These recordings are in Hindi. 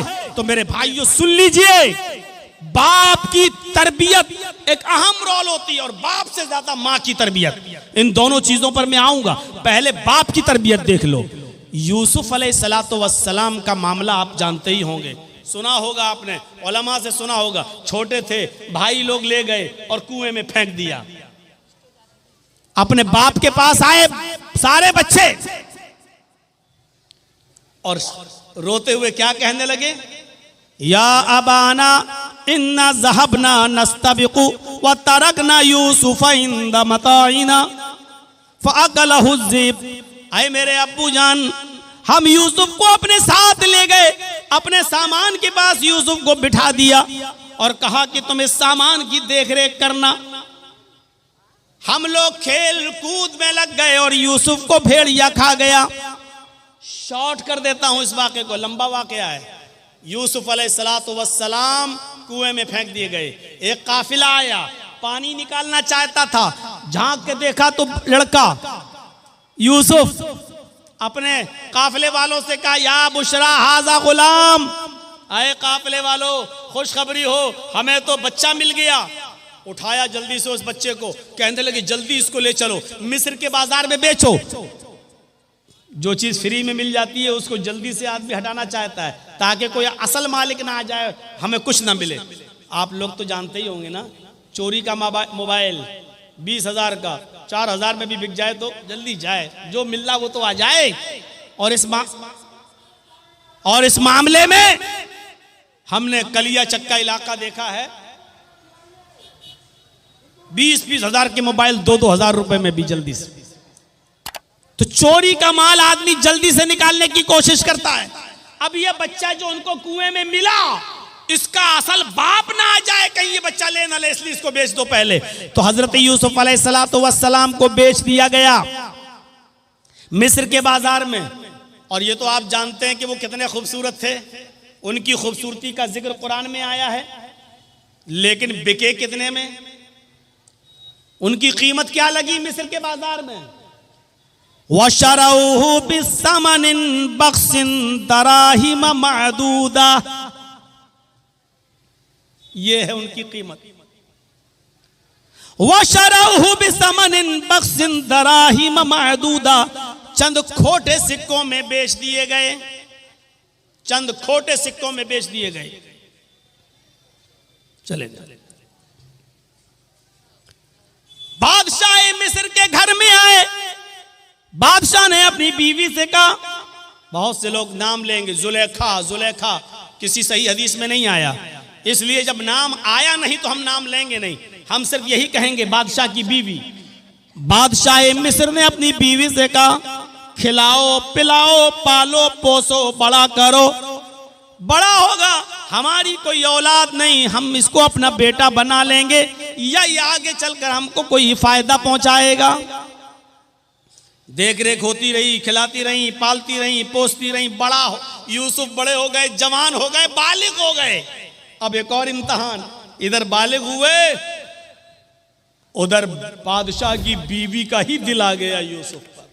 है। तो मेरे भाइयों सुन लीजिए, बाप की तरबियत एक अहम रोल होती है और बाप से ज्यादा माँ की तरबियत। इन दोनों चीजों पर मैं आऊंगा, पहले बाप की तरबियत देख लो। यूसुफ अलैहिस्सलातु वस्सलाम का मामला आप जानते ही होंगे, सुना होगा आपने, उलमा से सुना होगा। छोटे थे, भाई लोग ले गए और कुएं में फेंक दिया। अपने बाप के पास आए सारे बच्चे और रोते हुए क्या कहने लगे, या अबाना इन्ना ज़हबना नस्तबिकु व तरकना यूसुफ इंद मताइना फअकलहु ज़िब। आए मेरे अब्बू जान, हम यूसुफ को अपने साथ ले गए, अपने सामान के पास यूसुफ को बिठा दिया और कहा कि तुम इस सामान की देखरेख करना। हम लोग खेल कूद में लग गए और यूसुफ को भेड़िया खा गया। शॉर्ट कर देता हूं इस वाक़े को, लंबा वाक़या है। यूसुफ अलैहिस्सलातु वस्सलाम कुएं में फेंक दिए गए। एक काफिला आया, पानी निकालना चाहता था, झांक के देखा तो लड़का यूसुफ अपने काफिले वालों से कहा, या बुशरा हाजा गुलाम, आए काफिले वालों खुशखबरी हो, हमें तो बच्चा मिल गया। उठाया जल्दी से उस बच्चे को, कहने लगे जल्दी इसको ले चलो, मिस्र के बाजार में बेचो। जो चीज फ्री में मिल जाती है उसको जल्दी से आदमी हटाना चाहता है ताकि कोई असल मालिक ना आ जाए, हमें कुछ ना मिले। आप लोग तो जानते ही होंगे ना, चोरी का मोबाइल 20,000 का 4,000 में भी बिक जाए तो जल्दी जाए, जो मिल रहा वो तो आ जाए। और इस मामले में हमने कलिया चक्का इलाका देखा है, 20-20 हजार के मोबाइल 2-2 हजार रुपए में भी जल्दी से। तो चोरी का माल आदमी जल्दी से निकालने की कोशिश करता है। अब ये बच्चा जो उनको कुएं में मिला, इसका असल बाप ना आ जाए कहीं ये बच्चा ले ना ले, इसलिए इसको बेच दो पहले। तो हजरत यूसुफ अलैहिस्सलातु वस्सलाम को बेच दिया गया मिस्र के बाजार में। और ये तो आप जानते हैं कि वो कितने खूबसूरत थे, उनकी खूबसूरती का जिक्र कुरान में आया है। लेकिन बिके कितने में, उनकी कीमत क्या लगी मिस्र के बाजार में? वशरऊहु बिस्समनिन बख्सिन दराहिम मअदूदा, ये है उनकी कीमत। वशरऊहु बिस्समनिन बख्सिन दराहिम मअदूदा, चंद खोटे सिक्कों में बेच दिए गए, चंद खोटे सिक्कों में बेच दिए गए। चले बादशाह मिस्र के घर में आए। बादशाह ने अपनी बीवी से कहा, बहुत से लोग नाम लेंगे, जुलेखा जुलेखा, किसी सही हदीस में नहीं आया, इसलिए जब नाम आया नहीं तो हम नाम लेंगे नहीं, हम सिर्फ यही कहेंगे बादशाह की बीवी। बादशाह मिस्र ने अपनी बीवी से कहा, खिलाओ पिलाओ पालो पोसो बड़ा करो, बड़ा होगा, हमारी कोई औलाद नहीं, हम इसको अपना बेटा बना लेंगे, या ये आगे चलकर हमको कोई फायदा पहुंचाएगा। देख रेख होती रही, खिलाती रही, पालती रही, पोसती रही, बड़ा हो, यूसुफ बड़े हो गए, जवान हो गए, बालिग हो गए। अब एक और इम्तिहान, इधर बालिग हुए, उधर बादशाह की बीवी का ही दिल आ गया यूसुफ पर।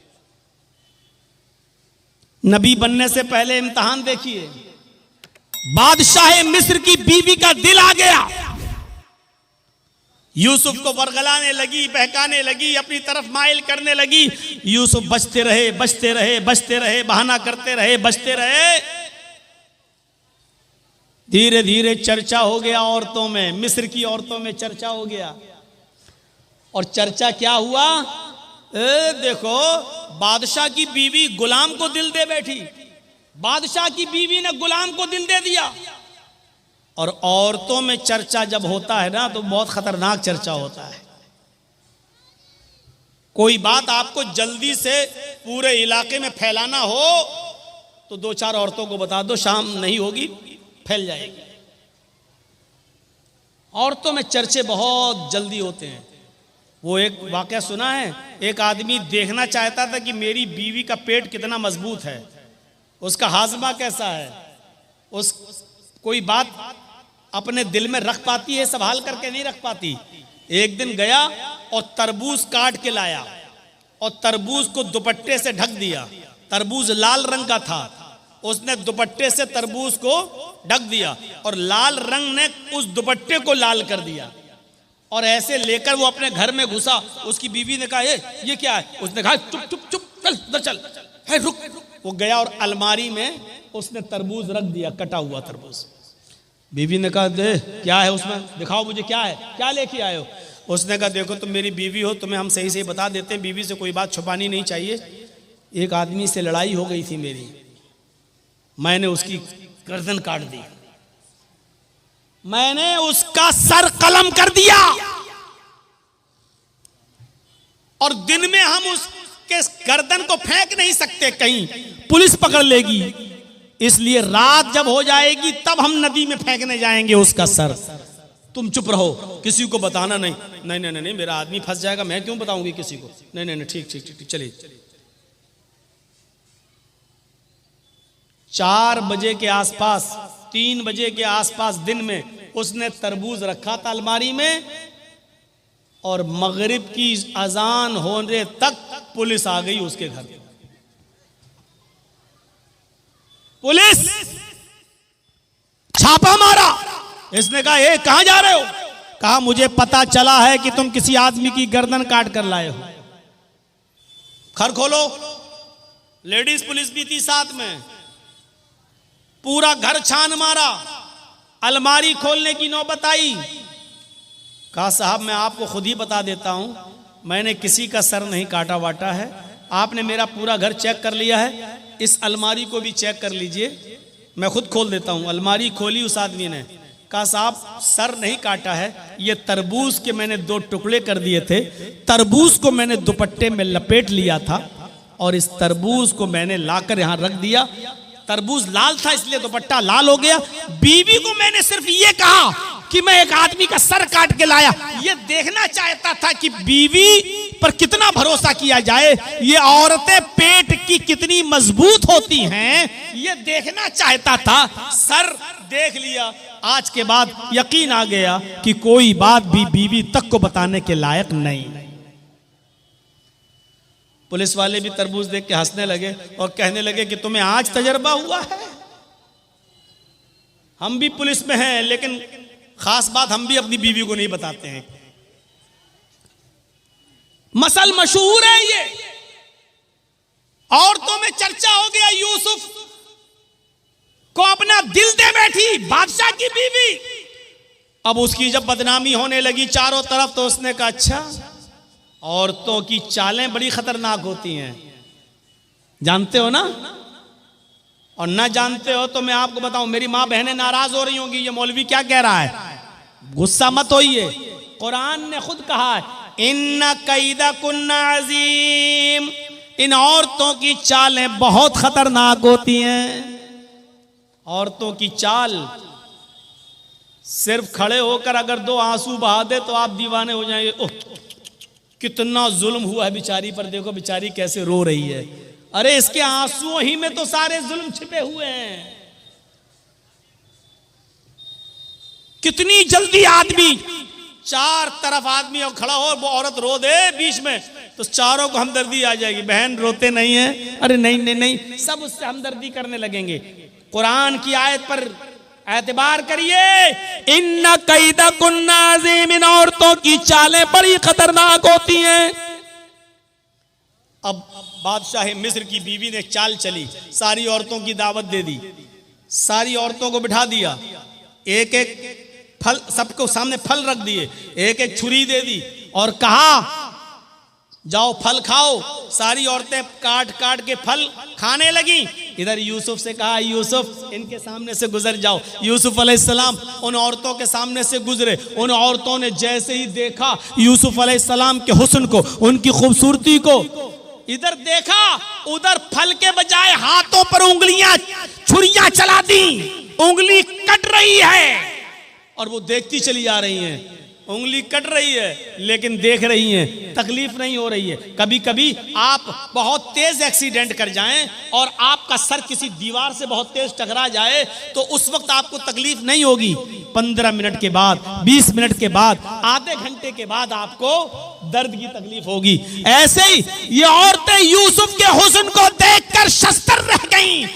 नबी बनने से पहले इम्तिहान देखिए, बादशाह मिस्र की बीवी का दिल आ गया, यूसुफ को वरगलाने लगी, बहकाने लगी, अपनी तरफ माइल करने लगी। यूसुफ बचते रहे, बचते रहे, बचते रहे, बहाना करते रहे, बचते रहे। धीरे धीरे चर्चा हो गया औरतों में, मिस्र की औरतों में चर्चा हो गया। और चर्चा क्या हुआ, देखो बादशाह की बीवी गुलाम को दिल दे बैठी, बादशाह की बीवी ने गुलाम को दिल दे दिया। और औरतों में चर्चा जब होता है ना तो बहुत खतरनाक चर्चा होता है। कोई बात आपको जल्दी से पूरे इलाके में फैलाना हो तो 2-4 औरतों को बता दो, शाम नहीं होगी फैल जाएगी। औरतों में चर्चे बहुत जल्दी होते हैं। वो एक वाकया सुना है, एक आदमी देखना चाहता था कि मेरी बीवी का पेट कितना मजबूत है, उसका हाजमा कैसा है, उस कोई बात अपने दिल में रख पाती है, संभाल करके नहीं रख पाती। एक दिन गया और तरबूज काट के लाया, और तरबूज को दुपट्टे से ढक दिया। तरबूज लाल रंग का था उसने दुपट्टे से तरबूज को ढक दिया और लाल रंग ने उस दुपट्टे को लाल कर दिया और ऐसे लेकर वो अपने घर में घुसा। उसकी बीवी ने कहा ये क्या है? उसने कहा चुप चुप चुप, चल उधर चल, है रुक। वो गया और अलमारी में उसने तरबूज रख दिया, कटा हुआ तरबूज। बीवी ने कहा दे क्या है उसमें, दिखाओ मुझे क्या है, क्या लेके आए हो? उसने कहा देखो तुम मेरी बीवी हो, तुम्हें हम सही सही बता देते हैं, बीवी से कोई बात छुपानी नहीं चाहिए। एक आदमी से लड़ाई हो गई थी मेरी, मैंने उसकी गर्दन काट दी, मैंने उसका सर कलम कर दिया और दिन में हम उसके गर्दन को फेंक नहीं सकते, कहीं पुलिस पकड़ लेगी, इसलिए रात जब हो जाएगी तब हम नदी में फेंकने जाएंगे उसका सर। तुम चुप रहो, किसी को बताना नहीं। नहीं नहीं नहीं, मेरा आदमी फंस जाएगा, मैं क्यों बताऊंगी किसी को? नहीं नहीं नहीं, ठीक ठीक ठीक, चलिए। 4 बजे के आसपास, 3 बजे के आसपास दिन में उसने तरबूज रखा था अलमारी में और मगरिब की अजान होने तक पुलिस आ गई उसके घर। पुलिस छापा मारा। इसने कहा ए कहां जा रहे हो? कहा मुझे पता चला है कि तुम किसी आदमी की गर्दन काट कर लाए हो। घर खोलो। लेडीज पुलिस भी थी साथ में। पूरा घर छान मारा, अलमारी खोलने की नौबत आई। कहा साहब मैं आपको खुद ही बता देता हूं, मैंने किसी का सर नहीं काटा वाटा है, आपने मेरा पूरा घर चेक कर लिया है, इस अलमारी को भी चेक कर लीजिए, मैं खुद खोल देता हूं। अलमारी खोली उस आदमी ने। कहा साहब सर नहीं काटा है, ये तरबूज के मैंने 2 टुकड़े कर दिए थे, तरबूज को मैंने दुपट्टे में लपेट लिया था और इस तरबूज को मैंने लाकर यहां रख दिया। तरबूज लाल था इसलिए दुपट्टा लाल हो गया। बीवी को मैंने सिर्फ ये कहा कि मैं एक आदमी का सर काट के लाया। ये देखना चाहता था कि बीवी पर कितना भरोसा किया जाए, ये औरतें पेट की कितनी मजबूत होती हैं, ये देखना चाहता था। सर देख लिया, आज के बाद यकीन आ गया कि कोई बात भी बीवी तक को बताने के लायक नहीं। पुलिस वाले भी तरबूज देख के हंसने लगे और कहने लगे कि तुम्हें आज तजर्बा हुआ है। हम भी पुलिस में हैं, लेकिन खास बात हम भी अपनी बीवी को नहीं बताते हैं। मसल मशहूर है ये, औरतों में चर्चा हो गया। यूसुफ को अपना दिल दे बैठी बादशाह की बीवी। अब उसकी जब बदनामी होने लगी चारों तरफ, तो उसने कहा अच्छा, औरतों की चालें बड़ी खतरनाक होती हैं, जानते हो ना? और ना जानते हो तो मैं आपको बताऊं, मेरी माँ बहनें नाराज हो रही होंगी, ये मौलवी क्या कह रहा है, गुस्सा मत होइए। कुरान ने खुद कहा है इन्ना कैदा कुन्ना अजीम, इन औरतों की चालें बहुत खतरनाक होती हैं। औरतों की चाल, सिर्फ खड़े होकर अगर 2 आंसू बहा दे तो आप दीवाने हो जाएंगे। ओह कितना जुल्म हुआ है बेचारी पर, देखो बेचारी कैसे रो रही है। अरे इसके आंसुओं ही में तो सारे जुल्म छिपे हुए हैं। कितनी जल्दी आदमी, 4 तरफ आदमी और खड़ा हो, वो औरत रो दे बीच में तो चारों को हमदर्दी आ जाएगी। बहन रोते नहीं है, अरे नहीं नहीं नहीं, सब उससे हमदर्दी करने लगेंगे। कुरान की आयत पर एतबार करिए, इन्ना कैदा कुन्ना अज़ीम, इन औरतों की चालें बड़ी खतरनाक होती हैं। अब बादशाह मिस्र की बीवी ने चाल चली, सारी औरतों की दावत दे दी, सारी औरतों को बिठा दिया, एक एक फल सबको सामने फल रख दिए, एक एक छुरी दे दी और कहा जाओ फल खाओ। सारी औरतें काट काट के फल खाने लगी। इधर यूसुफ से कहा यूसुफ इनके सामने से गुजर जाओ। यूसुफ अलैहिस्सलाम उन औरतों के सामने से गुजरे। उन औरतों ने जैसे ही देखा यूसुफ अलैहिस्सलाम के हुस्न को, उनकी खूबसूरती को, इधर देखा उधर फल के बजाय हाथों पर उंगलियां, छुरियां चला दी। उंगली कट रही है और वो देखती चली जा रही हैं। उंगली कट रही है लेकिन देख रही हैं, तकलीफ नहीं हो रही है। कभी कभी आप बहुत तेज एक्सीडेंट कर जाएं और आपका सर किसी दीवार से बहुत तेज टकरा जाए तो उस वक्त आपको तकलीफ नहीं होगी। 15 मिनट के बाद, 20 मिनट के बाद, आधे घंटे के बाद आपको दर्द की तकलीफ होगी। ऐसे ही ये औरतें यूसुफ के हुस्न को देखकर शस्त्र रह गईं,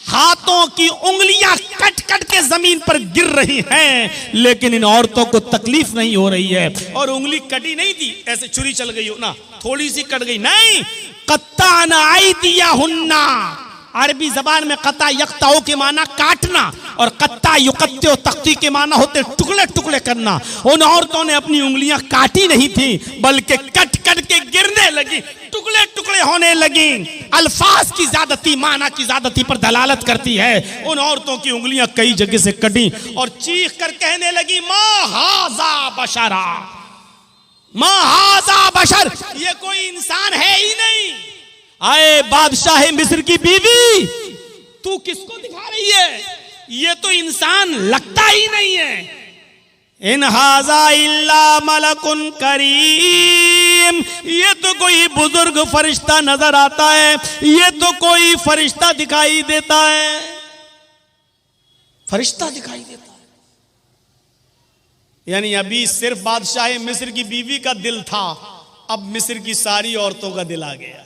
हाथों की उंगलियां कट कट के जमीन पर गिर रही हैं, लेकिन इन औरतों को तकलीफ नहीं हो रही है। और उंगली कटी नहीं थी, ऐसे छुरी चल गई हो ना, थोड़ी सी कट गई, नहीं, कत्ताना आइदिया हुन्ना। अरबी जबान में कत्ता यक्ताओ के माना काटना, और कत्ता युकत्ते तख्ती के माना होते टुकड़े टुकड़े करना। उन औरतों ने अपनी उंगलियां काटी नहीं थी, बल्कि कट कट के गिरने लगी, टुकड़े टुकड़े होने लगी। अल्फाज की ज्यादती माना की ज्यादती पर दलालत करती है। उन औरतों की उंगलियां कई जगह से कटी और चीख कर कहने लगी, मा हाजा बशरा, मा हाजा बशर, ये कोई इंसान है ही नहीं। आए बादशाह मिस्र की बीवी, तू किसको दिखा रही है? ये तो इंसान लगता ही नहीं है। इन हाजा इल्ला मलकुन करीम, ये तो कोई बुजुर्ग फरिश्ता नजर आता है, ये तो कोई फरिश्ता दिखाई देता है, फरिश्ता दिखाई देता है। यानी अभी सिर्फ बादशाह मिस्र की बीवी का दिल था, अब मिस्र की सारी औरतों का दिल आ गया।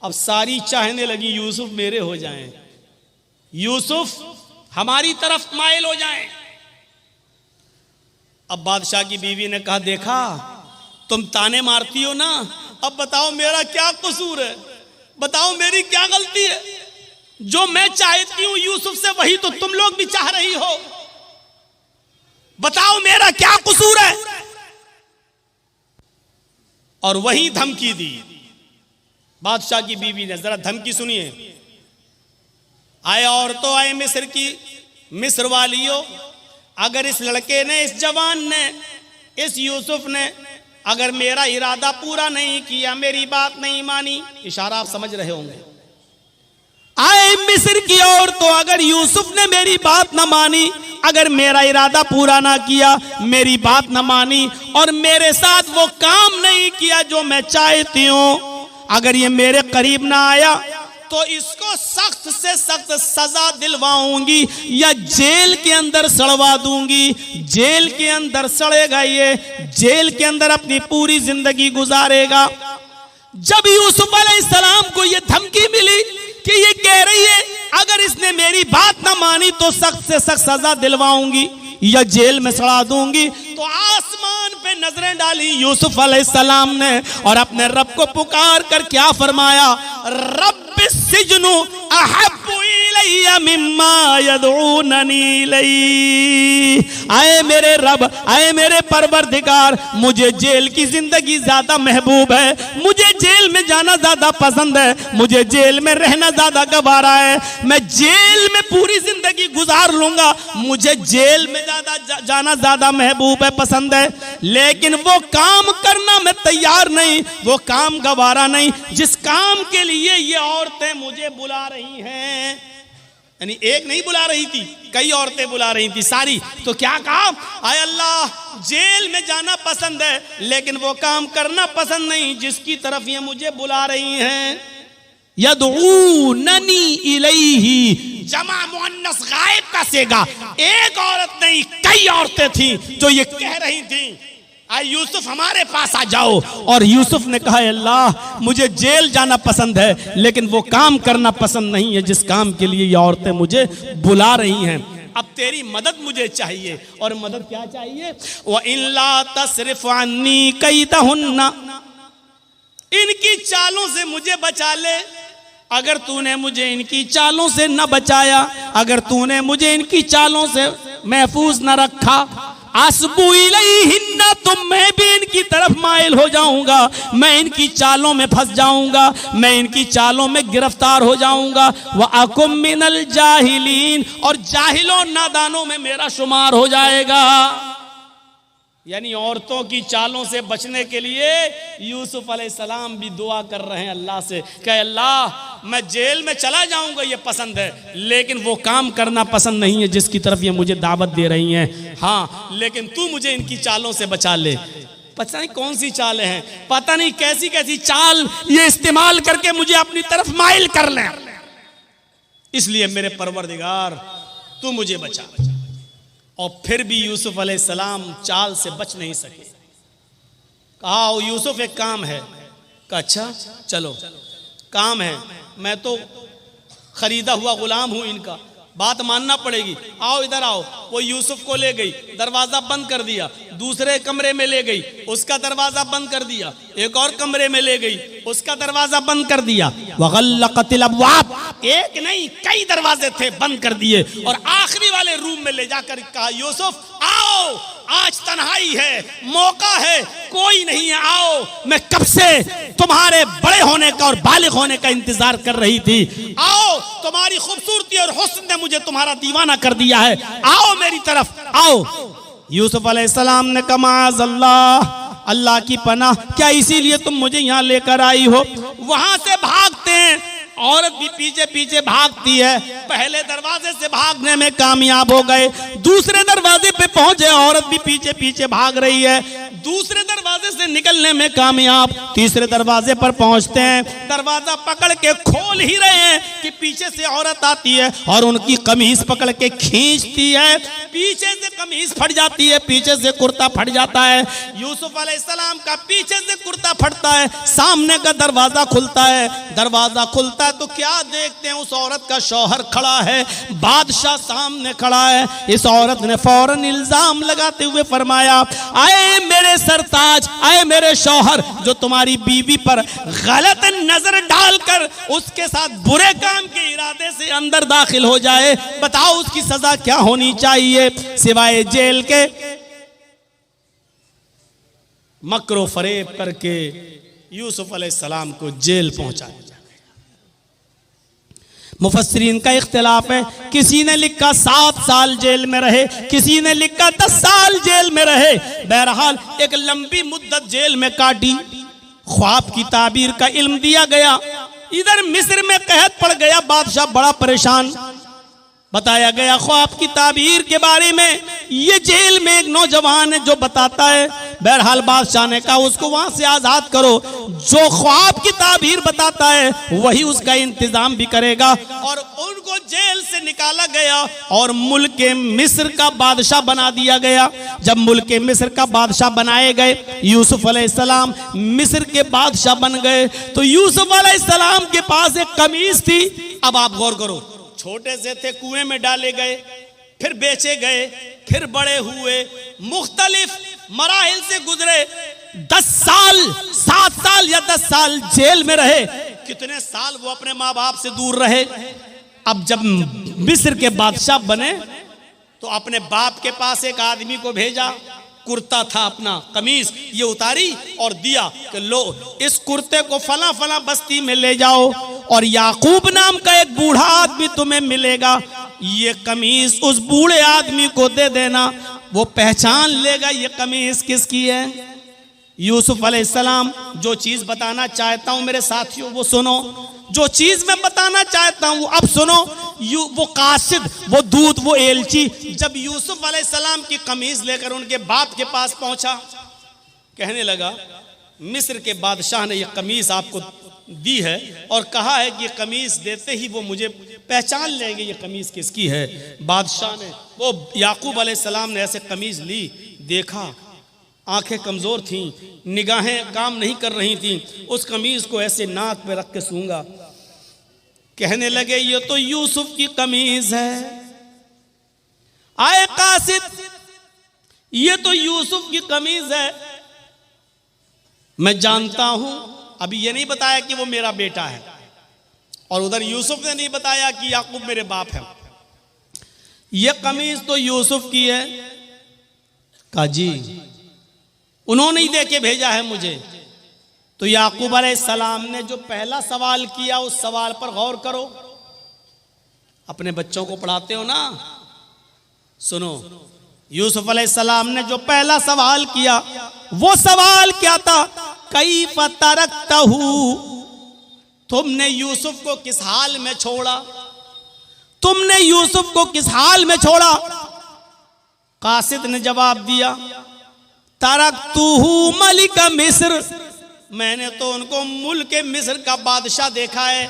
अब सारी चाहने लगी यूसुफ मेरे हो जाएं, यूसुफ हमारी तरफ माइल हो जाएं। अब बादशाह की बीवी ने कहा, देखा तुम ताने मारती हो ना, अब बताओ मेरा क्या कसूर है, बताओ मेरी क्या गलती है? जो मैं चाहती हूं यूसुफ से वही तो तुम लोग भी चाह रही हो, बताओ मेरा क्या कसूर है? और वही धमकी दी बादशाह की बीवी ने। जरा धमकी सुनिए। आए औरतों, आए मिस्र की, मिस्र वालियों, अगर इस लड़के ने, इस जवान ने, इस यूसुफ ने अगर मेरा इरादा पूरा नहीं किया, मेरी बात नहीं मानी, इशारा आप समझ रहे होंगे। आए मिस्र की औरतों, अगर यूसुफ ने मेरी बात ना मानी, अगर मेरा इरादा पूरा ना किया, मेरी बात ना मानी और मेरे साथ वो काम नहीं किया जो मैं चाहती हूं, अगर ये मेरे करीब ना आया तो इसको सख्त से सख्त सजा दिलवाऊंगी या जेल के अंदर सड़वा दूंगी। जेल के अंदर सड़ेगा, ये जेल के अंदर अपनी पूरी जिंदगी गुजारेगा। जब यूसुफ अलैहिस्सलाम को ये धमकी मिली कि ये कह रही है अगर इसने मेरी बात ना मानी तो सख्त से सख्त सजा दिलवाऊंगी या जेल में सड़ा दूंगी, तो आसमान पे नजरें डाली यूसुफ अलैहिस्सलाम ने और अपने रब को पुकार कर क्या फरमाया, रब्बिस सिजनु अहब्बु इलैया मिम्मा यदऊननी इलैहि। आए मेरे रब, आए मेरे परवरदिगार, मुझे जेल की जिंदगी ज्यादा महबूब है, मुझे जेल में जाना ज्यादा पसंद है, मुझे जेल में रहना ज्यादा गवारा है, मैं जेल में पूरी जिंदगी गुजार लूंगा, मुझे जेल में जाना ज्यादा महबूब है, पसंद है। लेकिन वो काम करना मैं तैयार नहीं, वो काम गवारा नहीं जिस काम के लिए ये औरतें मुझे बुला रही हैं। यानी एक नहीं बुला रही थी, कई औरतें बुला रही थी सारी। तो क्या कहा, आय अल्लाह, जेल में जाना पसंद है लेकिन वो काम करना पसंद नहीं जिसकी तरफ ये मुझे बुला रही हैं। यदऊननी इलैहि, जमा मुअन्नस गायब का सेगा, एक औरत नहीं कई औरतें थी जो ये कह रही थी आए यूसुफ हमारे पास आ जाओ। और यूसुफ ने कहा, अल्लाह मुझे जेल जाना पसंद है लेकिन वो काम करना पसंद नहीं है जिस काम के लिए ये औरतें मुझे बुला रही हैं। अब तेरी मदद मुझे चाहिए। और मदद क्या चाहिए, व इल्ला तसरिफ अन्नी कैदहुन्ना, इनकी चालों से मुझे बचा ले। अगर तूने मुझे इनकी चालों से न बचाया, अगर तूने मुझे इनकी चालों से महफूज न रखा, असबु इलैहिन्ना, तो मैं भी इनकी तरफ माइल हो जाऊंगा, मैं इनकी चालों में फंस जाऊंगा, मैं इनकी चालों में गिरफ्तार हो जाऊंगा। व अकुम मिनल जाहिलीन, और जाहिलों नादानों में मेरा शुमार हो जाएगा। यानी औरतों की चालों से बचने के लिए यूसुफ अलैहिस्सलाम भी दुआ कर रहे हैं अल्लाह से कि अल्लाह मैं जेल में चला जाऊंगा ये पसंद है, लेकिन वो काम करना पसंद नहीं है जिसकी तरफ ये मुझे दावत दे रही हैं। हाँ, लेकिन तू मुझे इनकी चालों से बचा ले। पता नहीं कौन सी चालें हैं, पता नहीं कैसी कैसी चाल ये इस्तेमाल करके मुझे अपनी तरफ माइल कर लें, इसलिए मेरे परवरदिगार तू मुझे बचा। और फिर भी यूसुफ अलैहिस्सलाम चाल से बच नहीं सके। कहा यूसुफ एक काम है। कहा अच्छा चलो, काम है, मैं तो खरीदा हुआ गुलाम हूं इनका, बात मानना पड़ेगी, आओ इधर आओ। वो यूसुफ को ले गई, दरवाजा बंद कर दिया, दूसरे कमरे में ले गई, उसका दरवाजा बंद कर दिया, एक और कमरे में ले गई, उसका दरवाजा बंद कर दिया। वग़ल्लक़तिल अब्वाब, एक नहीं कई दरवाजे थे, बंद कर दिए। और आखिरी वाले रूम में ले जाकर कहा, यूसुफ आओ, आज तन्हाई है, मौका है, कोई नहीं है, आओ। मैं कब से तुम्हारे बड़े होने का और बालिग होने का इंतजार कर रही थी, आओ, तुम्हारी खूबसूरती और हुस्न ने मुझे तुम्हारा दीवाना कर दिया है, आओ मेरी तरफ आओ। यूसुफ अलैहिस्सलाम ने कहा माअज़ल्लाह, अल्लाह की पनाह, क्या इसीलिए तुम मुझे यहाँ लेकर आई हो? वहां से भागते हैं, औरत भी पीछे पीछे भागती है। पहले दरवाजे से भागने में कामयाब हो गए, दूसरे दरवाजे पे पहुंचे, औरत भी पीछे पीछे भाग रही है, दूसरे दरवाजे से निकलने में कामयाब, तीसरे दरवाजे पर पहुंचते हैं, दरवाजा पकड़ के खोल ही रहे हैं कि पीछे से औरत आती है और उनकी कमीज पकड़ के खींचती है, पीछे से कमीज फट जाती है, पीछे से कुर्ता फट जाता है। यूसुफ अलैहिस्सलाम का पीछे से कुर्ता फटता है, सामने का दरवाजा खुलता है, दरवाजा खुलता है तो क्या देखते हैं, उस औरत का शौहर खड़ा है, बादशाह सामने खड़ा है। इस औरत ने फौरन इल्जाम लगाते हुए फरमाया, आए मेरे सरताज, आए मेरे शौहर, जो तुम्हारी बीवी पर गलत नजर डालकर उसके साथ बुरे काम के इरादे से अंदर दाखिल हो जाए, बताओ उसकी सजा क्या होनी चाहिए सिवाय जेल के? मकरो फरेब करके यूसुफ अलैहिस्सलाम को जेल पहुंचा दिया। मुफस्सिरीन का इख्तिलाफ है, किसी ने लिखा 7 साल जेल में रहे, किसी ने लिखा 10 साल जेल में रहे। बहरहाल एक लंबी मुद्दत जेल में काटी। ख्वाब की ताबीर का इल्म दिया गया, इधर मिस्र में कहत पड़ गया, बादशाह बड़ा परेशान। बताया गया ख्वाब की ताबीर के बारे में, ये जेल में एक नौजवान है जो बताता है। बहरहाल बादशाह ने कहा उसको वहां से आजाद करो, जो ख्वाब की ताबीर बताता है वही उसका इंतजाम भी करेगा। और उनको जेल से निकाला गया और मुल्क मिस्र का बादशाह बना दिया गया। जब मुल्क मिस्र का बादशाह बनाए गए, यूसुफ अलैहिस्सलाम मिस्र के बादशाह बन गए, तो यूसुफ अलैहिस्सलाम के पास एक कमीज थी। अब आप गौर करो, छोटे से थे, कुएं में डाले गए, फिर बेचे गए, फिर बड़े हुए, मुख्तलिफ मराहिल से गुजरे, 10 साल 7 साल या 10 साल जेल में रहे। कितने साल वो अपने माँ बाप से दूर रहे। अब जब मिस्र के बादशाह बने तो अपने बाप के पास एक आदमी को भेजा, कुर्ता था अपना, कमीज ये उतारी और दिया कि लो इस कुर्ते को फला फला बस्ती में ले जाओ और याकूब नाम का एक बूढ़ा आदमी तुम्हें मिलेगा, ये कमीज उस बूढ़े आदमी को दे देना, वो पहचान लेगा ये कमीज किसकी है। यूसुफ अलैहिस्सलाम जो चीज बताना चाहता हूं मेरे साथियों वो सुनो, जो चीज मैं बताना चाहता हूं अब सुनो। वो कासिद, वो दूत, वो एलची जब यूसुफ अलैहिस्सलाम की कमीज लेकर उनके बाप के पास पहुंचा, कहने लगा मिस्र के बादशाह ने ये कमीज आपको दी है और कहा है कि ये कमीज देते ही वो मुझे पहचान लेंगे ये कमीज किसकी है। बादशाह ने, वो याकूब अलैहिस्सलाम ने ऐसे कमीज ली, देखा, आंखें कमजोर थीं, निगाहें काम नहीं कर रही थीं, उस कमीज को ऐसे नाक पे रख के सूंघा, कहने लगे ये तो यूसुफ की कमीज है। आए कासिद, ये तो यूसुफ की कमीज है, मैं जानता हूं। अभी ये नहीं बताया कि वो मेरा बेटा है, और उधर यूसुफ ने नहीं बताया कि याकूब मेरे बाप है। ये कमीज तो यूसुफ की है। कहा जी उन्होंने ही दे के भेजा है मुझे। तो याकूब अलैहिस्सलाम ने जो पहला सवाल किया उस सवाल पर गौर करो। अपने बच्चों को पढ़ाते हो ना, सुनो। यूसुफ अलैहिस्सलाम ने जो पहला सवाल किया वो सवाल क्या था? कैफ तरकतहू, तुमने यूसुफ को किस हाल में छोड़ा, तुमने यूसुफ को किस हाल में छोड़ा? कासिद ने जवाब दिया तरकतुहू मलिक मिस्र, मैंने तो उनको मुल्क मिस्र का बादशाह देखा है,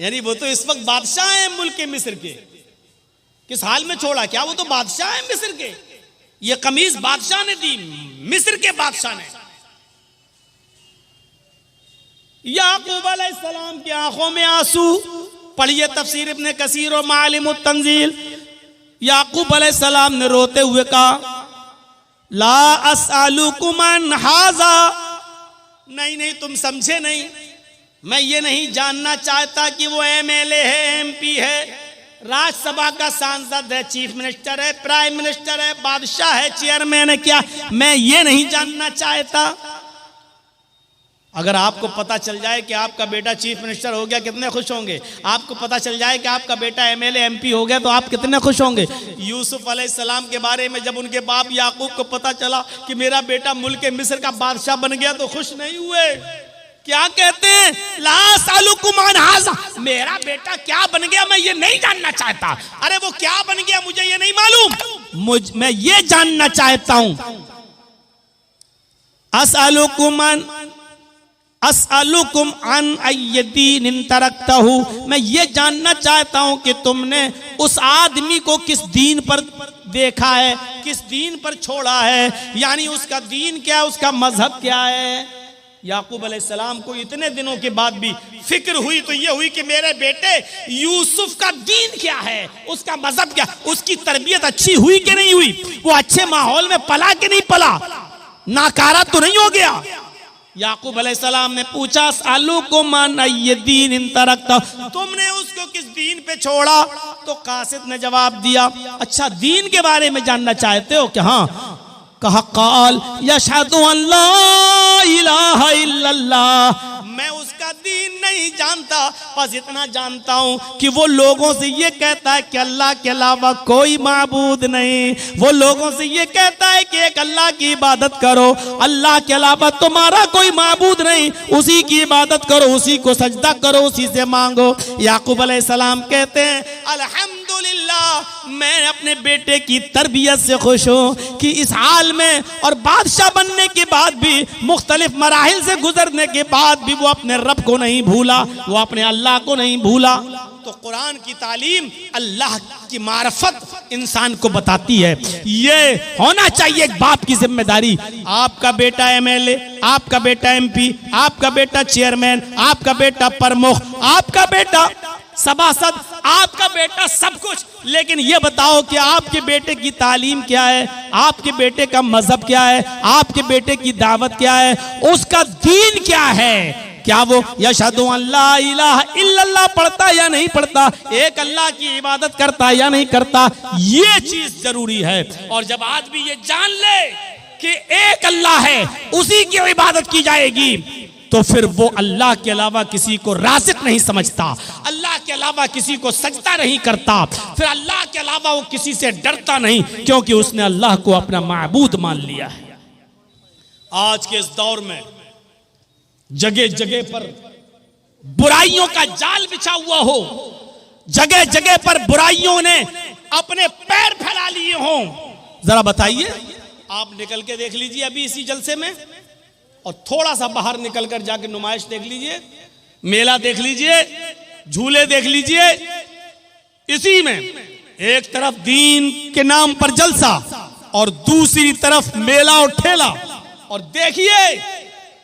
यानी वो तो इस वक्त बादशाह है मुल्क मिस्र के। किस हाल में छोड़ा? क्या वो तो बादशाह है मिस्र के। ये कमीज बादशाह ने दी, मिस्र के बादशाह ने। याकूब अलैहिस्सलाम की आंखों में आंसू, पढ़िए तफसीर इब्ने कसीर और मालिमुत तंजील। याकूब अलैहिस्सलाम ने रोते हुए कहा, ला अस्अलुकुम अन हाज़ा, नहीं तुम समझे नहीं, मैं ये नहीं जानना चाहता कि वो एमएलए है, एमपी है, राज्यसभा का सांसद है, चीफ मिनिस्टर है, प्राइम मिनिस्टर है, बादशाह है, चेयरमैन है, क्या, मैं ये नहीं जानना चाहता। अगर आपको पता चल जाए कि आपका बेटा चीफ मिनिस्टर हो गया, कितने खुश होंगे। आपको पता चल जाए कि आपका बेटा एमएलए एमपी हो गया, तो आप कितने खुश होंगे। यूसुफ अलैहिस्सलाम के बारे में जब उनके बाप याकूब को पता चला कि मेरा बेटा मुल्क मिस्र का बादशाह बन गया, तो खुश नहीं हुए। क्या कहते हैं, ला अस्अलुकुम अन हाज़ा, मेरा बेटा क्या बन गया मैं ये नहीं जानना चाहता। अरे वो क्या बन गया मुझे ये नहीं मालूम, मैं ये जानना चाहता हूं। अस्अलुकुम अन अय्यदीन तरक्तहु, मैं ये जानना चाहता हूं कि तुमने उस आदमी को किस दीन पर देखा है, किस दीन पर छोड़ा है, यानी उसका दीन क्या है, उसका मजहब क्या है। याकूब अलैहिस्सलाम को इतने दिनों के बाद भी फिक्र हुई तो ये हुई कि मेरे बेटे यूसुफ का दीन क्या है, उसका मजहब क्या, उसकी तरबियत अच्छी हुई कि नहीं हुई, वो अच्छे माहौल में पला कि नहीं पला, नाकारा तो नहीं हो गया। याकूब अलैहिस्सलाम ने पूछा, अस्अलुकुम अन अय्यदीन तरक्ता, तुमने उसको किस दीन पे छोड़ा। तो कासिद ने जवाब दिया, अच्छा दीन के बारे में जानना चाहते हो क्या। हाँ। कहा, काल यशहदु अन ला इलाहा इल्लल्लाह, मैं उसका दीन नहीं जानता, बस इतना जानता हूं कि वो लोगों से ये कहता है कि अल्लाह के अलावा कोई माबूद नहीं, वो लोगों से ये कहता है कि एक अल्लाह की इबादत करो, अल्लाह के अलावा तुम्हारा कोई माबूद नहीं, उसी की इबादत करो, उसी को सजदा करो, उसी से मांगो। याकूब अलैहिस्सलाम कहते हैं, अल्हम्दुलिल्लाह, मैं अपने बेटे की तरबियत से खुश हूँ कि इस हाल में और बादशाह बनने के बाद भी, मुख्तलिफ मराहिल से गुजरने के बाद भी वो अपने रब को नहीं भूला, वो अपने अल्लाह को नहीं भूला। तो कुरान की तालीम अल्लाह की मारफत इंसान को बताती है। ये होना चाहिए एक बाप की जिम्मेदारी। आपका बेटा एमएलए, आपका बेटा एमपी, आपका बेटा चेयरमैन, आपका बेटा प्रमुख, आपका बेटा सभासद, आपका बेटा सब कुछ, लेकिन ये बताओ कि आपके बेटे की तालीम क्या है, आपके बेटे का मजहब क्या है, आपके बेटे की दावत क्या है, उसका दीन क्या है। क्या वो यशहदु अन ला इलाहा इल्लल्लाह पढ़ता या नहीं पढ़ता, एक अल्लाह की इबादत करता या नहीं करता, ये चीज जरूरी है। और जब आदमी ये जान ले कि एक अल्लाह है, उसी की इबादत की जाएगी, तो फिर वो अल्लाह के अलावा किसी को राज़िक नहीं समझता, अल्लाह के अलावा किसी को सजदा नहीं करता, फिर अल्लाह के अलावा वो किसी से डरता नहीं, क्योंकि उसने अल्लाह को अपना माबूद मान लिया है। आज के इस दौर में जगह जगह पर बुराइयों का जाल बिछा हुआ हो, जगह जगह पर बुराइयों ने अपने पैर फैला लिए हों, जरा बताइए, आप निकल के देख लीजिए अभी इसी जलसे में, और थोड़ा सा बाहर निकलकर जाके नुमाइश देख लीजिए, मेला देख लीजिए, झूले देख लीजिए, इसी में एक तरफ दीन के नाम पर जलसा और दूसरी तरफ मेला और ठेला। और देखिए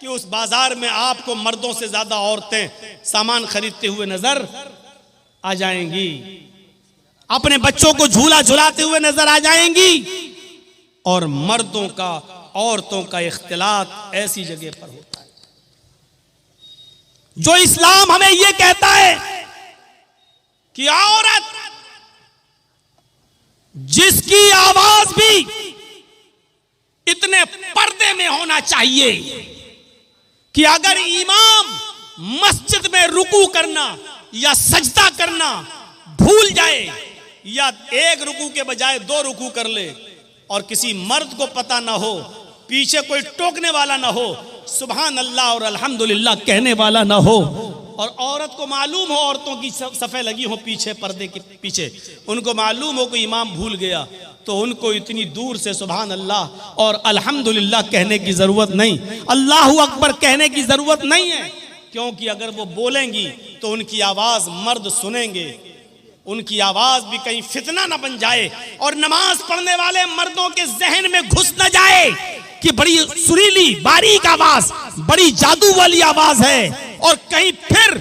कि उस बाजार में आपको मर्दों से ज्यादा औरतें सामान खरीदते हुए नजर आ जाएंगी, अपने बच्चों को झूला झुलाते हुए नजर आ जाएंगी, और मर्दों का औरतों का इख्तिलात ऐसी जगह पर होता है। जो इस्लाम हमें यह कहता है कि औरत जिसकी आवाज भी इतने पर्दे में होना चाहिए कि अगर इमाम मस्जिद में रुकू करना या सजदा करना भूल जाए, या एक रुकू के बजाय 2 रुकू कर ले, और किसी मर्द को पता ना हो, पीछे कोई टोकने वाला ना हो, सुभान अल्लाह और अल्हम्दुलिल्लाह कहने वाला ना हो, और औरत को मालूम हो, औरतों की सफ़े लगी हो पीछे पर्दे के पीछे, उनको मालूम हो कि इमाम भूल गया, तो उनको इतनी दूर से सुभान अल्लाह और अल्हम्दुलिल्लाह कहने की जरूरत नहीं, अल्लाहु अकबर कहने की जरूरत नहीं है, क्योंकि अगर वो बोलेंगी तो उनकी आवाज मर्द सुनेंगे, उनकी आवाज भी कहीं फितना न बन जाए, और नमाज पढ़ने वाले मर्दों के जहन में घुस न जाए कि बड़ी सुरीली बारीक आवाज, बड़ी जादू वाली आवाज है, और कहीं फिर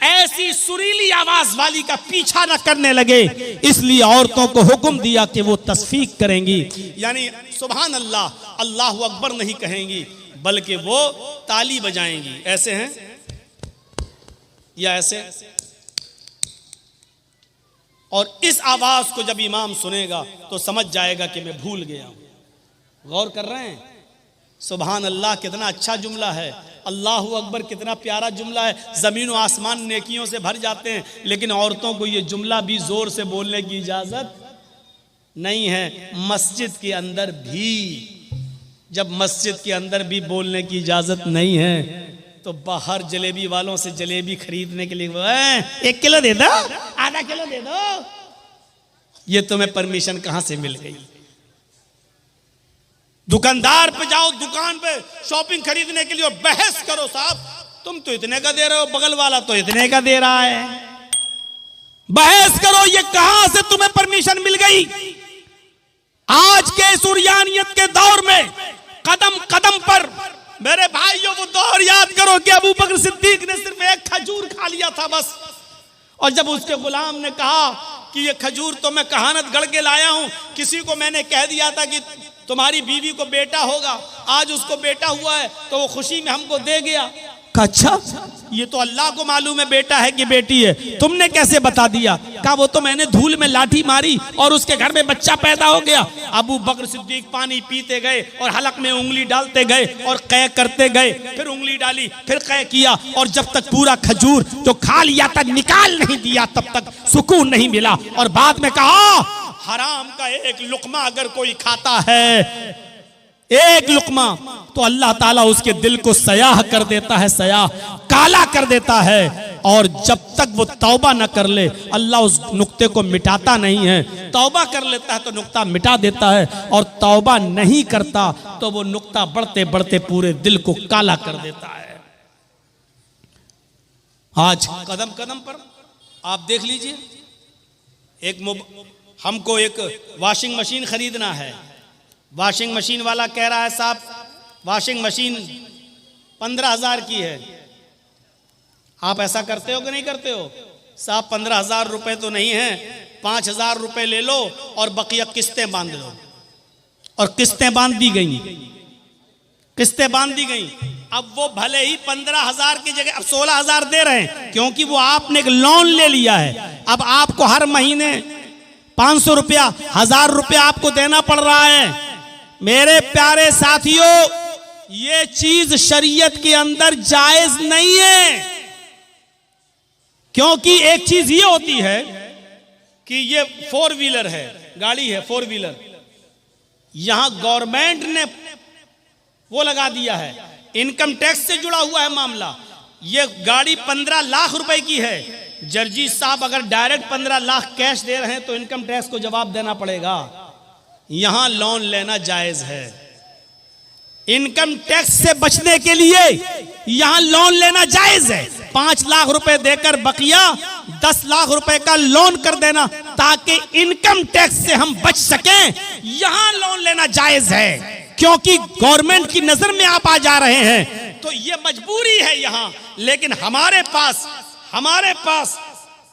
ऐसी सुरीली आवाज वाली का पीछा न करने लगे, इसलिए औरतों को हुक्म दिया कि वो तस्फीक करेंगी, यानी सुभान अल्लाह, अल्लाहु अकबर नहीं कहेंगी, बल्कि वो ताली बजाएंगी। ऐसे हैं या ऐसे। और इस आवाज को जब इमाम सुनेगा तो समझ जाएगा कि मैं भूल गया हूं। गौर कर रहे हैं? सुभान अल्लाह कितना अच्छा जुमला है, अल्लाहु अकबर कितना प्यारा जुमला है। ज़मीन और आसमान नेकियों से भर जाते हैं, लेकिन औरतों को ये जुमला भी जोर से बोलने की इजाज़त नहीं है। मस्जिद के अंदर भी, जब मस्जिद के अंदर भी बोलने की इजाज़त नहीं है, तो बाहर जलेबी वालों से जलेबी खरीदने के लिए 1 किलो दे दो, आधा किलो दे दो, ये तुम्हें परमिशन कहाँ से मिल गई? दुकानदार पे जाओ, दुकान पे शॉपिंग खरीदने के लिए, और बहस करो, साहब तुम तो इतने का दे रहे हो, बगल वाला तो इतने का दे रहा है। बहस करो, ये कहां से तुम्हें परमिशन मिल गई? आज के सुरयानियत के दौर में कदम कदम पर मेरे भाइयों वो दौर याद करो कि अबू बकर सिद्दीक ने सिर्फ 1 खजूर खा लिया था बस, और जब उसके गुलाम ने कहा कि ये खजूर तो मैं कहानत गढ़ के लाया हूं, किसी को मैंने कह दिया था कि तुम्हारी बीवी को बेटा होगा, आज उसको बेटा हुआ है, तो वो खुशी में हमको दे गया। अच्छा, ये तो अल्लाह को मालूम है बेटा है कि बेटी है, तुमने कैसे बता दिया? कहा वो तो मैंने धूल में लाठी मारी और उसके घर में बच्चा पैदा हो गया। अबू बकर सिद्दीक पानी पीते गए और हलक में उंगली डालते गए और कै करते गए, फिर उंगली डाली, फिर कै किया, और जब तक पूरा खजूर जो खा लिया था निकाल नहीं दिया तब तक सुकून नहीं मिला। और बाद में कहा हराम का 1 लुकमा अगर कोई खाता है, 1 लुकमा, तो अल्लाह ताला उसके दिल को सयाह कर देता है, सयाह काला कर देता है, और जब तक वो तौबा न कर ले अल्लाह उस नुक्ते को मिटाता नहीं है। तौबा कर लेता है तो नुक्ता मिटा देता है, और तौबा नहीं करता तो वो नुक्ता बढ़ते बढ़ते पूरे दिल को काला कर देता है। आज कदम कदम पर आप देख लीजिए, हमको एक वॉशिंग मशीन खरीदना है, वॉशिंग मशीन वाला कह रहा है साहब वॉशिंग मशीन 15,000 की है। आप ऐसा करते हो कि नहीं करते हो? साहब 15,000 रुपए तो नहीं है, 5,000 रुपए ले लो और बकिया किस्तें बांध लो। और किस्तें बांध दी गई, किस्तें बांध दी गई। अब वो भले ही 15,000 की जगह अब 16,000 दे रहे हैं, क्योंकि वो आपने एक लोन ले लिया है। अब आपको हर महीने 500 रुपया, 1,000 रुपया आपको देना पड़ रहा है। मेरे प्यारे साथियों, ये चीज शरीयत के अंदर जायज नहीं है, क्योंकि एक चीज ये होती है कि ये 4 व्हीलर है, गाड़ी है 4 व्हीलर, यहां गवर्नमेंट ने वो लगा दिया है, इनकम टैक्स से जुड़ा हुआ है मामला। ये गाड़ी 15 लाख रुपए की है, जर्जी साहब अगर डायरेक्ट 15 लाख कैश दे रहे हैं तो इनकम टैक्स को जवाब देना पड़ेगा। यहां लोन लेना जायज है, इनकम टैक्स से बचने के लिए यहां लोन लेना जायज है। 5 लाख रुपए देकर बकिया 10 लाख रुपए का लोन कर देना, ताकि इनकम टैक्स से हम बच सकें, यहां लोन लेना जायज है। क्योंकि गवर्नमेंट की नजर में आप आ जा रहे हैं, तो ये मजबूरी है यहां। लेकिन हमारे पास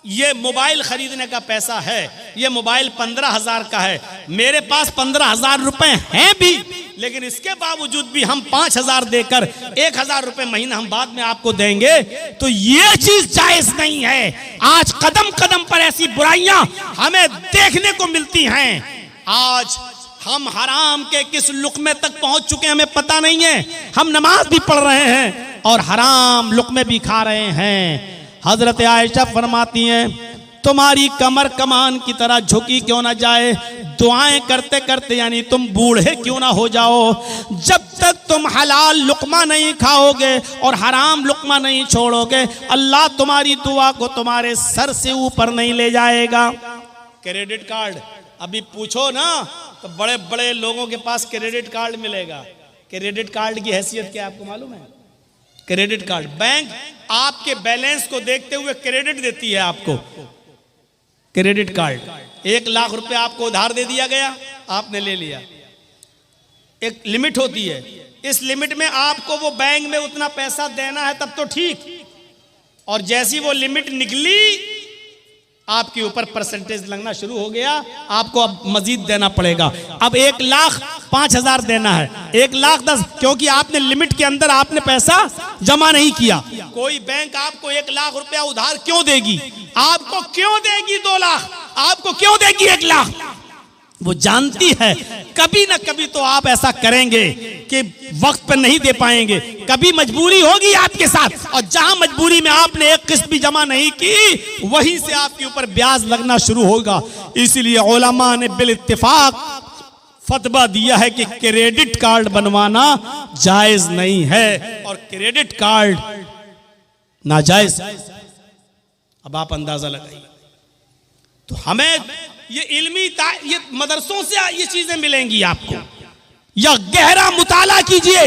ये मोबाइल खरीदने का पैसा है, ये मोबाइल 15,000 का है, मेरे पास 15,000 रुपए हैं भी, लेकिन इसके बावजूद भी हम 5,000 देकर 1,000 रुपए महीना हम बाद में आपको देंगे, तो ये चीज जायज नहीं है। आज कदम कदम पर ऐसी बुराइयां हमें देखने को मिलती हैं। आज हम हराम के किस लुक़मे तक पहुंच चुके हैं हमें पता नहीं है। हम नमाज भी पढ़ रहे हैं और हराम लुक़मे भी खा रहे हैं। हजरत आयशा फरमाती हैं, तुम्हारी कमर कमान की तरह झुकी क्यों ना जाए, दुआएं करते करते यानी तुम बूढ़े क्यों ना हो जाओ। जब तक तुम हलाल लुक़मा नहीं खाओगे और हराम लुक़मा नहीं छोड़ोगे, अल्लाह तुम्हारी दुआ को तुम्हारे सर से ऊपर नहीं ले जाएगा। क्रेडिट कार्ड अभी पूछो ना तो बड़े बड़े लोगों के पास क्रेडिट कार्ड मिलेगा। क्रेडिट कार्ड की हैसियत क्या आपको मालूम है? क्रेडिट कार्ड, बैंक आपके बैलेंस को देखते हुए क्रेडिट देती है आपको। क्रेडिट कार्ड 1 लाख रुपए आपको उधार दे दिया गया, आपने ले लिया। एक लिमिट होती है, इस लिमिट में आपको वो बैंक में उतना पैसा देना है, तब तो ठीक, और जैसी वो लिमिट निकली आपके ऊपर परसेंटेज लगना शुरू हो गया, आपको अब मजीद देना पड़ेगा। अब 1,05,000 देना है, 1,10,000, क्योंकि आपने लिमिट के अंदर आपने पैसा जमा नहीं किया। कोई बैंक आपको 1,00,000 रुपया उधार क्यों देगी? आपको क्यों देगी 2 लाख? आपको क्यों देगी 1,00,000? वो जानती है कभी ना कभी तो आप ऐसा करेंगे कि वक्त पर नहीं दे पाएंगे, कभी मजबूरी होगी आपके साथ, और जहां मजबूरी में आपने एक किस्त भी जमा नहीं की वहीं से आपके ऊपर ब्याज लगना शुरू होगा। इसीलिए उलमा ने बिल इत्तिफाक फतवा दिया है कि क्रेडिट कार्ड बनवाना जायज नहीं है, और क्रेडिट कार्ड नाजायज। अब आप अंदाजा लगाइए। तो हमें ये ये मदरसों से ये चीजें मिलेंगी आपको, या गहरा मुताला कीजिए।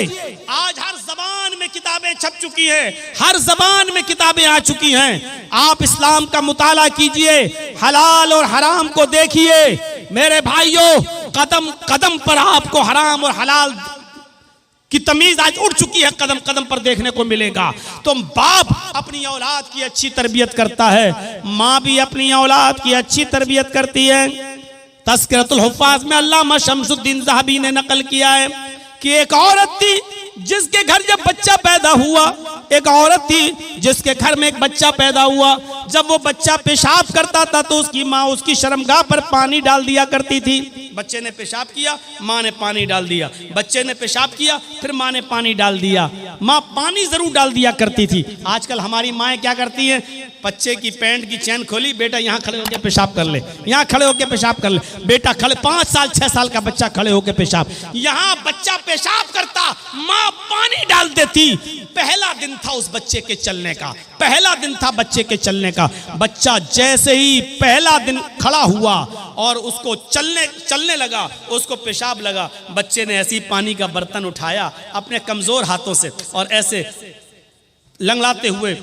आज हर जबान में किताबें छप चुकी हैं, हर जबान में किताबें आ चुकी हैं। आप इस्लाम का मुताला कीजिए, हलाल और हराम को देखिए। मेरे भाइयों, कदम कदम पर आपको हराम और हलाल की तमीज आज उड़ चुकी है, कदम कदम पर देखने को मिलेगा। तो बाप अपनी औलाद की अच्छी तरबियत करता है, माँ भी अपनी औलाद की अच्छी तरबियत करती है। तज़किरतुल हुफ़्फ़ाज़ में अल्लामा शम्सुद्दीन ज़हाबी ने नकल किया है कि एक औरत थी जिसके घर जब बच्चा पैदा हुआ, एक औरत थी जिसके घर में एक बच्चा पैदा हुआ। जब वो बच्चा पेशाब करता था तो उसकी माँ उसकी शर्मगाह पर पानी डाल दिया करती थी। बच्चे ने पेशाब किया, माँ ने पानी डाल दिया, बच्चे ने पेशाब किया, फिर माँ ने पानी डाल दिया। माँ पानी जरूर डाल दिया करती थी। आजकल हमारी माएँ क्या करती हैं? बच्चे की पैंट की चैन खोली, बेटा यहाँ खड़े होकर पेशाब कर ले, यहाँ खड़े होकर पेशाब कर ले। बेटा खड़े, 5 साल 6 साल का बच्चा खड़े होकर पेशाब, यहाँ बच्चा पेशाब करता, माँ पानी डाल देती। पहला दिन था उस बच्चे के चलने का, पहला दिन था बच्चे के चलने का। बच्चा जैसे ही पहला दिन खड़ा हुआ और उसको चलने लगा, उसको पेशाब लगा, बच्चे ने ऐसी पानी का बर्तन उठाया अपने कमजोर हाथों से और ऐसे लंगड़ाते हुए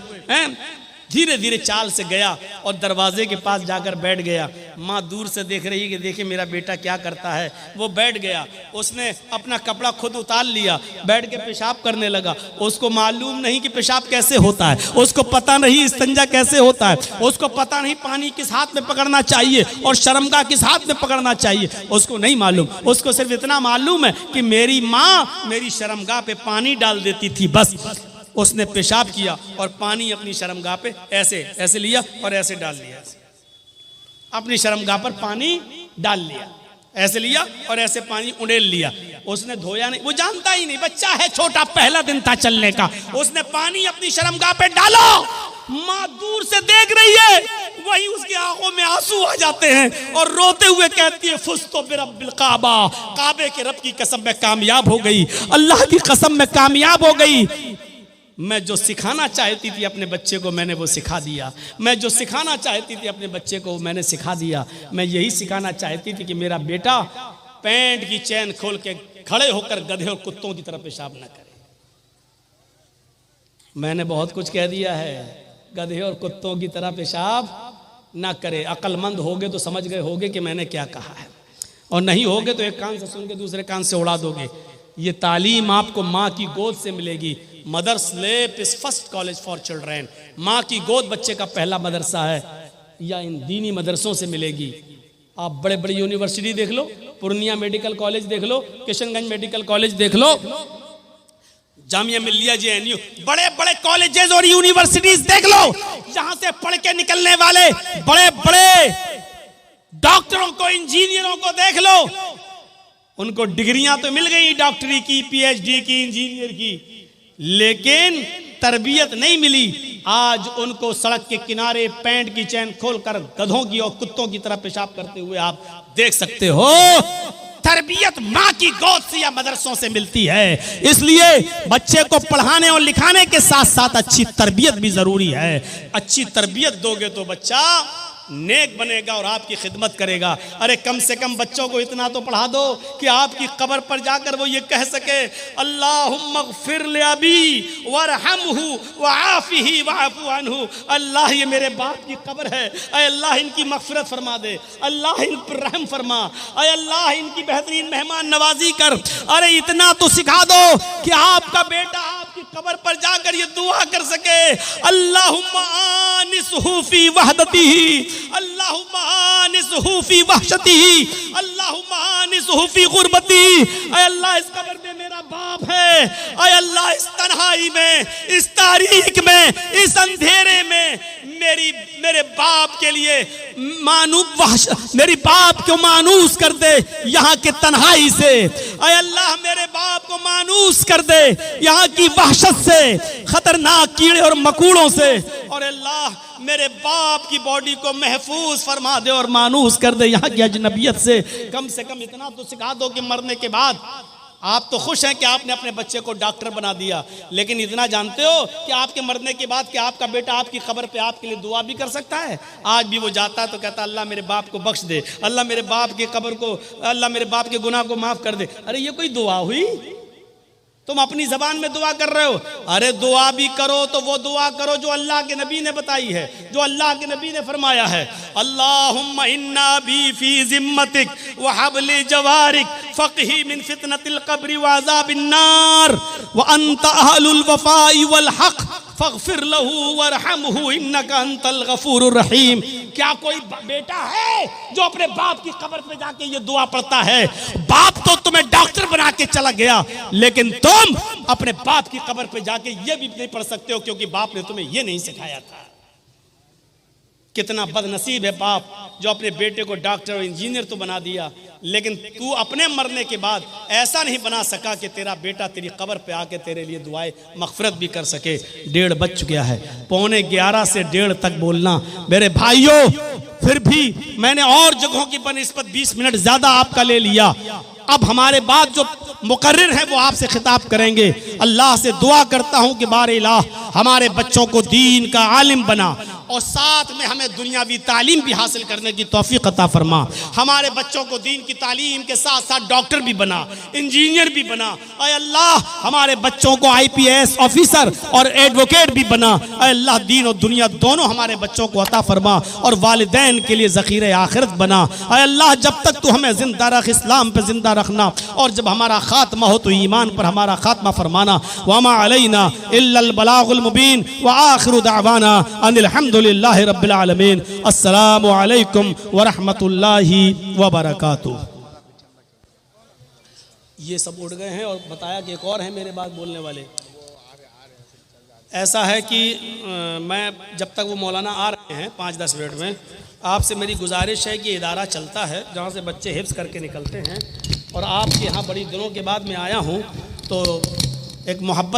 धीरे धीरे चाल से गया और दरवाजे के पास जाकर बैठ गया। माँ दूर से देख रही कि देखे मेरा बेटा क्या करता है। वो बैठ गया, उसने अपना कपड़ा खुद उतार लिया, बैठ के पेशाब करने लगा। उसको मालूम नहीं कि पेशाब कैसे होता है, उसको पता नहीं इस्तिंजा कैसे होता है, उसको पता नहीं पानी किस हाथ में पकड़ना चाहिए और शर्मगाह किस हाथ में पकड़ना चाहिए, उसको नहीं मालूम। उसको सिर्फ इतना मालूम है कि मेरी माँ मेरी शर्मगाह पे पानी डाल देती थी, बस। उसने पेशाब किया और पानी अपनी शर्मगाह पे ऐसे ऐसे लिया और ऐसे डाल लिया, अपनी शर्मगाह पर पानी डाल लिया, ऐसे लिया और ऐसे पानी उड़ेल लिया। उसने धोया नहीं, वो जानता ही नहीं, बच्चा है छोटा, पहला दिन था चलने का। उसने पानी अपनी शर्मगाह पे डाला, माँ दूर से देख रही है, वही उसकी आंखों में आंसू आ जाते हैं और रोते हुए कहती है, फुज़्तु बिरब्बिल काबा, काबे के रब की कसम में कामयाब हो गई, अल्लाह की कसम में कामयाब हो गई। मैं जो सिखाना चाहती थी अपने बच्चे को मैंने वो सिखा दिया, मैं जो सिखाना चाहती थी अपने बच्चे को मैंने सिखा दिया। मैं यही सिखाना चाहती थी कि मेरा बेटा पैंट की चैन खोल के खड़े होकर गधे और कुत्तों की तरह पेशाब न करे। मैंने बहुत कुछ कह दिया है, गधे और कुत्तों की तरह पेशाब ना करे। अक्लमंद होगे तो समझ गए होगे कि मैंने क्या कहा है, और नहीं होगे तो एक कान से सुन के दूसरे कान से उड़ा दोगे। ये तालीम आपको माँ की गोद से मिलेगी। Mother's lap is first college for children. माँ की गोद बच्चे का पहला मदरसा है, या इन दीनी मदरसों से मिलेगी। आप बड़े बड़े यूनिवर्सिटी देख लो, पूर्णिया मेडिकल कॉलेज देख लो, किशनगंज मेडिकल कॉलेज देख लो, जामिया मिल्लिया JNU, बड़े बड़े कॉलेजेस और यूनिवर्सिटीज देख लो। यहां से पढ़ के निकलने वाले बड़े बड़े डॉक्टरों को, इंजीनियरों को देख लो। उनको डिग्रियां तो मिल गई, डॉक्टरी की, PhD की, इंजीनियर की, लेकिन तरबियत नहीं मिली। आज उनको सड़क के किनारे पैंट की चैन खोलकर गधों की और कुत्तों की तरह पेशाब करते हुए आप देख सकते हो। तरबियत माँ की गोद से या मदरसों से मिलती है। इसलिए बच्चे को पढ़ाने और लिखाने के साथ साथ अच्छी तरबियत भी जरूरी है। अच्छी तरबियत दोगे तो बच्चा नेक बनेगा और आपकी खिदमत करेगा। अरे कम से कम बच्चों को इतना तो पढ़ा दो कि आपकी कब्र पर जाकर वो ये कह सके, अल्लाहुम्मा ग़फ़िर ले अबी वरहमहु वआफ़िही वअफ़ु अन्हु। अल्लाह ये मेरे बाप की कब्र है, अय अल्लाह इनकी मग़फ़िरत फरमा दे, अल्लाह इन पर रहम फरमा, अय अल्लाह इनकी बेहतरीन मेहमान नवाजी कर। अरे इतना तो सिखा दो कि आपका बेटा आपकी की कब्र पर जाकर ये दुआ कर सके, अल्लाहुम्मा आनिसहु फी वहदतिही, अल्लाहुम्मा आनिसहु फी वहशतिही, अल्लाहुम्मा आनिसहु फी गुरबतिही। ऐ अल्लाह इस कब्र में मेरा बाप है, ऐ अल्लाह इस तन्हाई में, इस तारीख में, इस अंधेरे में मेरे बाप के लिए मेरी बाप को मानूस कर दे यहाँ के तन्हाई से। ऐ अल्लाह मेरे बाप को मानूस कर दे यहाँ की वहशत से, खतरनाक कीड़े और मकोड़ों से। और अल्लाह मेरे बाप की बॉडी को महफूज फरमा दे और मानूस कर दे यहाँ की अजनबियत से। कम इतना तो सिखा दो कि मरने के बाद आप तो खुश हैं कि आपने अपने बच्चे को डॉक्टर बना दिया, लेकिन इतना जानते हो कि आपके मरने के बाद कि आपका बेटा आपकी खबर पे आपके लिए दुआ भी कर सकता है। आज भी वो जाता है तो कहता अल्लाह मेरे बाप को बख्श दे, अल्लाह मेरे बाप की खबर को, अल्लाह मेरे बाप के गुनाह को माफ कर दे। अरे ये कोई दुआ हुई? तुम अपनी जबान में दुआ कर रहे हो। अरे दुआ भी करो तो वो दुआ करो जो अल्लाह के नबी ने बताई है, जो अल्लाह के नबी ने फरमाया है। अल्लाहुम्मा इन्ना भी फी जिम्मतिक व हब्ली जवारिक फक़ही मिन फितनतिल क़ब्रि व अज़ाबिन नार व अंत अहलुल वफ़ाई वल हक़ फ़ग़फ़िर लहू वरहमहू इन्नका अंतल गफ़ूरुर रहीम। क्या कोई बेटा है जो अपने बाप की कब्र पे जाके ये दुआ पढ़ता है? बाप तो तुम्हें डॉक्टर बना के चला गया, लेकिन तुम अपने बाप की कब्र पे जाके ये भी नहीं पढ़ सकते हो क्योंकि बाप ने तुम्हें ये नहीं सिखाया था। कितना बदनसीब है बाप जो अपने बेटे को डॉक्टर और इंजीनियर तो बना दिया, लेकिन तू अपने मरने के बाद ऐसा नहीं बना सका कि तेरा बेटा तेरी कब्र पे आके तेरे लिए दुआएं मगफिरत भी कर सके। 1:30 बज चुका है, 11:15 से 1:30 तक बोलना। मेरे भाइयों, फिर भी मैंने और जगहों की बनिस्बत 20 मिनट ज्यादा आपका ले लिया। अब हमारे बाद जो मुकर्रिर है वो आपसे खिताब करेंगे। अल्लाह से दुआ करता हूँ कि बारे इलाह हमारे बच्चों को दीन का आलिम बना और साथ में हमें दुनियावी तालीम भी हासिल करने की तौफीक अता फरमा। हमारे बच्चों को दीन की तालीम के साथ साथ डॉक्टर भी बना, इंजीनियर भी बना। ऐ अल्लाह हमारे बच्चों को IPS ऑफिसर और एडवोकेट भी बना। ऐ अल्लाह दीन और दुनिया दोनों हमारे बच्चों को अता फरमा और वालिदैन के लिए ज़ख़ीरे आखिरत बना। ऐ अल्लाह जब तक तू हमें जिंदा रख, इस्लाम पे जिंदा रखना, और जब हमारा खात्मा हो तो ईमान पर हमारा खात्मा फरमाना। वमा अलैना इल्लल बलागुल मुबीन व आखिरु दावाना अनिल हम्दुलिल्लाहि रब्बिल आलमीन। अस्सलामु अलैकुम व रहमतुल्लाहि व बरकातुहू। ये सब उड़ गए हैं और बताया कि एक और है मेरे बाद बोलने वाले। ऐसा है कि मैं जब तक वो मौलाना आ रहे हैं 5-10 मिनट में, आपसे मेरी गुजारिश है कि इदारा चलता है जहाँ से बच्चे हिफ्ज़ करके निकलते हैं, और आपके यहाँ बड़ी दिनों के बाद मैं आया हूँ तो एक मोहब्बत